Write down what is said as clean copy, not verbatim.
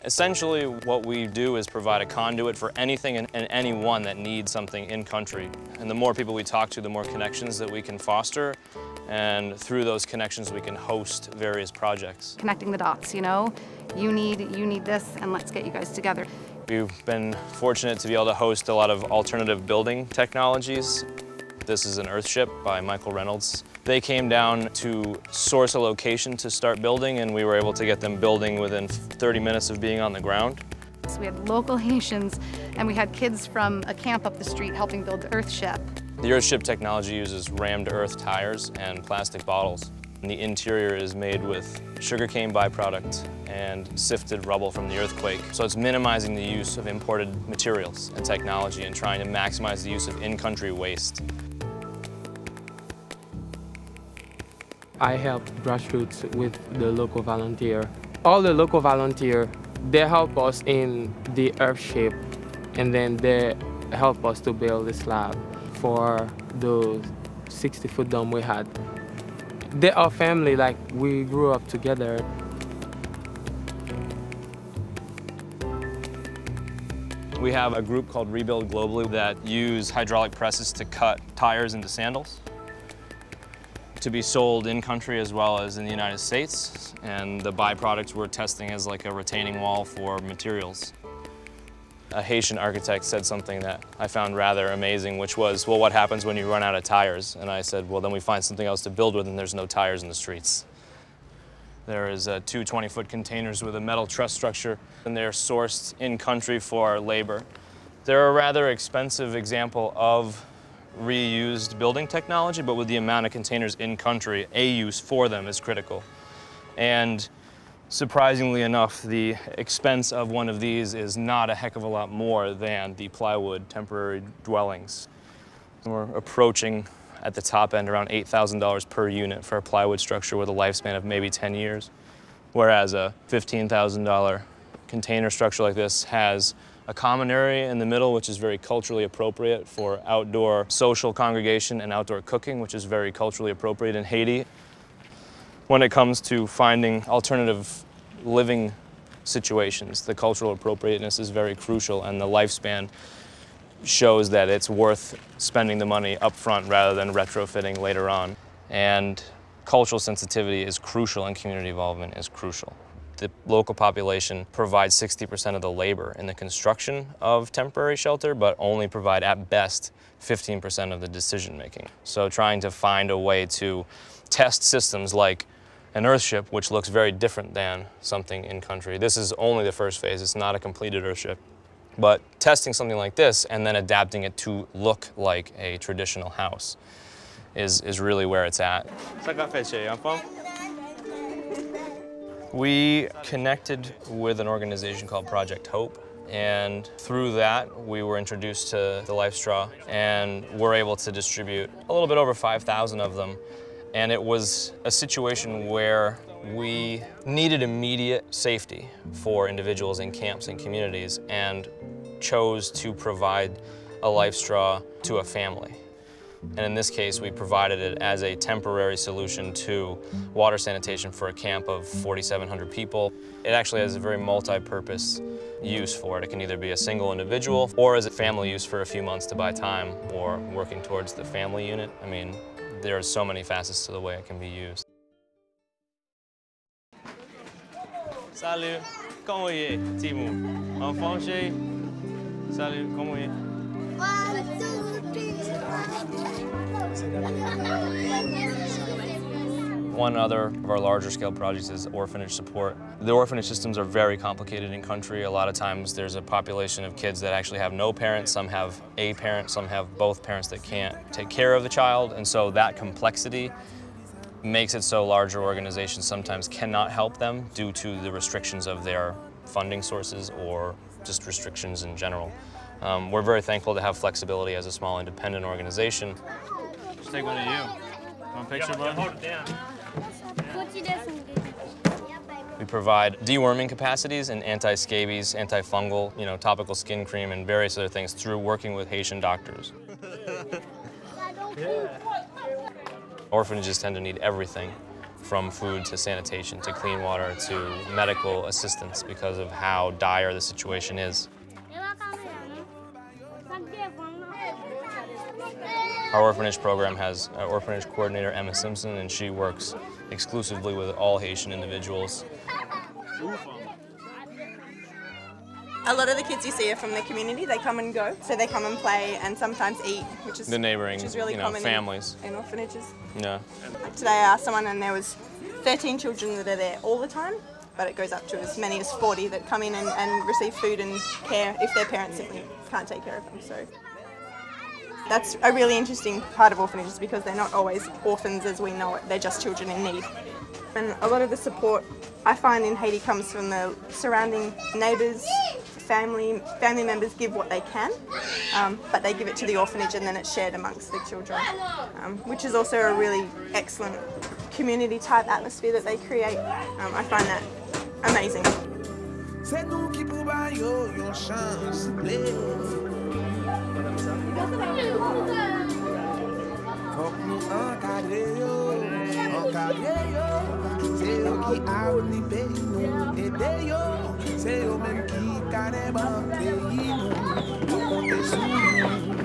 Essentially, what we do is provide a conduit for anything and anyone that needs something in country. And the more people we talk to, the more connections that we can foster. And through those connections, we can host various projects. Connecting the dots, you know? You need this, and let's get you guys together. We've been fortunate to be able to host a lot of alternative building technologies. This is an Earthship by Michael Reynolds. They came down to source a location to start building, and we were able to get them building within 30 minutes of being on the ground. So we had local Haitians, and we had kids from a camp up the street helping build the Earthship. The Earthship technology uses rammed earth tires and plastic bottles. And the interior is made with sugarcane byproduct and sifted rubble from the earthquake. So it's minimizing the use of imported materials and technology and trying to maximize the use of in-country waste. I help GrassRoots with the local volunteer. All the local volunteers, they help us in the Earthship, and then they help us to build the slab for the 60-foot dome we had. They are family, like we grew up together. We have a group called Rebuild Globally that use hydraulic presses to cut tires into sandals to be sold in country as well as in the United States. And the byproducts we're testing as like a retaining wall for materials. A Haitian architect said something that I found rather amazing, which was, well, what happens when you run out of tires? And I said, well, then we find something else to build with and there's no tires in the streets. There is two 20-foot containers with a metal truss structure, and they're sourced in country for labor. They're a rather expensive example of reused building technology, but with the amount of containers in country, a use for them is critical. And surprisingly enough, the expense of one of these is not a heck of a lot more than the plywood temporary dwellings. We're approaching, at the top end, around $8,000 per unit for a plywood structure with a lifespan of maybe 10 years, whereas a $15,000 container structure like this has a common area in the middle, which is very culturally appropriate for outdoor social congregation and outdoor cooking, which is very culturally appropriate in Haiti. When it comes to finding alternative living situations, the cultural appropriateness is very crucial, and the lifespan shows that it's worth spending the money up front rather than retrofitting later on. And cultural sensitivity is crucial, and community involvement is crucial. The local population provides 60% of the labor in the construction of temporary shelter, but only provide at best 15% of the decision making. So trying to find a way to test systems like an Earthship, which looks very different than something in country. This is only the first phase, it's not a completed Earthship. But testing something like this and then adapting it to look like a traditional house is really where it's at. We connected with an organization called Project Hope, and through that we were introduced to the Life Straw, and we're able to distribute a little bit over 5,000 of them. And it was a situation where we needed immediate safety for individuals in camps and communities, and chose to provide a Life Straw to a family. And in this case, we provided it as a temporary solution to water sanitation for a camp of 4,700 people. It actually has a very multi-purpose use for it. It can either be a single individual or as a family use for a few months to buy time, or working towards the family unit. I mean, there are so many facets to the way it can be used. Salut, comment est, Timou? En français? Salut, comment est? One other of our larger scale projects is orphanage support. The orphanage systems are very complicated in country. A lot of times there's a population of kids that actually have no parents, some have a parent, some have both parents that can't take care of the child, and so that complexity makes it so larger organizations sometimes cannot help them due to the restrictions of their funding sources or just restrictions in general. We're very thankful to have flexibility as a small independent organization. Just take one of you. Want a picture, bud? Hold it down. We provide deworming capacities and anti-scabies, antifungal, topical skin cream, and various other things through working with Haitian doctors. Orphanages tend to need everything, from food to sanitation to clean water to medical assistance because of how dire the situation is. Our orphanage program has an orphanage coordinator, Emma Simpson, and she works exclusively with all Haitian individuals. A lot of the kids you see are from the community. They come and go, so they come and play and sometimes eat, which is The neighboring, really common families. in orphanages. Yeah. Like today I asked someone and there was 13 children that are there all the time, but it goes up to as many as 40 that come in and receive food and care if their parents simply can't take care of them. So that's a really interesting part of orphanages because they're not always orphans as we know it, they're just children in need. And a lot of the support I find in Haiti comes from the surrounding neighbours, family members give what they can, but they give it to the orphanage and then it's shared amongst the children, which is also a really excellent community type atmosphere that they create. I find that amazing. C'est eux-mêmes qui carrément payent nous, nous comptez sur nous.